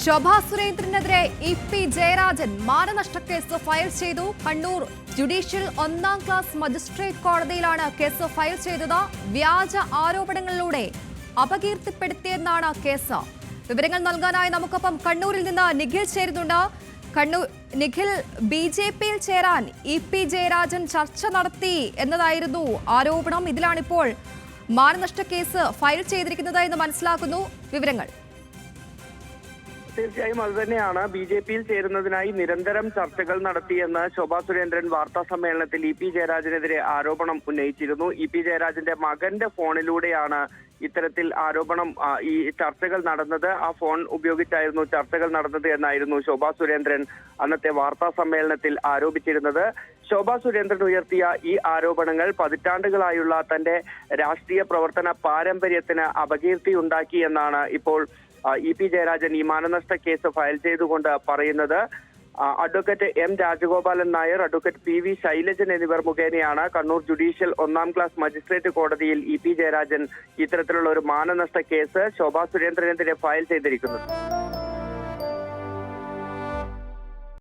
Shobha സുരേന്ദ്രനെതിരെ EP. Jayarajan മാനനഷ്ടക്കേസ് file ചെയ്തു. Kannur judicial 1ാം class magistrate കോടതിയിലാണ് case file ചെയ്തത്. വ്യാജ ആരോപണങ്ങളിലൂടെ അപകീർത്തിപ്പെടുത്തിയെന്നാണ് കേസ്. വിവരങ്ങൾ നൽകാനായി നമുക്കൊപ്പം കണ്ണൂരിൽ നിന്ന് നിഖിൽ ചേരുന്നുണ്ട്. നിഖിൽ, ബി.ജെ.പിയിൽ ചേരാൻ ഇ.പി. ജയരാജൻ ചർച്ച നടത്തി എന്നതായിരുന്നു ആരോപണം. ഇതിലാണിപ്പോൾ മാനനഷ്ട കേസ് ഫയൽ ചെയ്തിരിക്കുന്നത് എന്ന് മനസ്സിലാക്കുന്നു. വിവരങ്ങൾ. തീർച്ചയായും അതുതന്നെയാണ്. ബി.ജെ.പിയിൽ ചേരുന്നതിനായി നിരന്തരം ചർച്ചകൾ നടത്തിയെന്ന് ശോഭാ സുരേന്ദ്രൻ വാർത്താ സമ്മേളനത്തിൽ ഇ.പി. ജയരാജനെതിരെ ആരോപണം ഉന്നയിച്ചിരുന്നു. ഇ.പി. ജയരാജന്റെ മകന്റെ ഫോണിലൂടെയാണ് ഇത്തരത്തിൽ ആരോപണം, ഈ ചർച്ചകൾ നടന്നത്. ആ ഫോൺ ഉപയോഗിച്ചായിരുന്നു ചർച്ചകൾ നടന്നത് എന്നായിരുന്നു ശോഭാ സുരേന്ദ്രൻ അന്നത്തെ വാർത്താ സമ്മേളനത്തിൽ ആരോപിച്ചിരുന്നത്. ശോഭാ സുരേന്ദ്രൻ ഉയർത്തിയ ഈ ആരോപണങ്ങൾ പതിറ്റാണ്ടുകളായുള്ള തന്റെ രാഷ്ട്രീയ പ്രവർത്തന പാരമ്പര്യത്തിന് അപകീർത്തിയുണ്ടാക്കി എന്നാണ് ഇപ്പോൾ ഇ.പി. ജയരാജൻ ഈ മാനനഷ്ട കേസ് ഫയൽ ചെയ്തുകൊണ്ട് പറയുന്നത്. Advocate M Rajagopalan Nair, advocate PV. Shailajan എന്നിവർ മുഖേനയാണ് കണ്ണൂർ ജുഡീഷ്യൽ 1ാം ക്ലാസ് മജിസ്ട്രേറ്റ് കോടതിയിൽ ഇ.പി. ജയരാജൻ ഇത്തരത്തിലുള്ള ഒരു മാനനഷ്ട കേസ് ശോഭാ സുരേന്ദ്രനെതിരെ ഫയൽ ചെയ്തിരിക്കുന്നത്.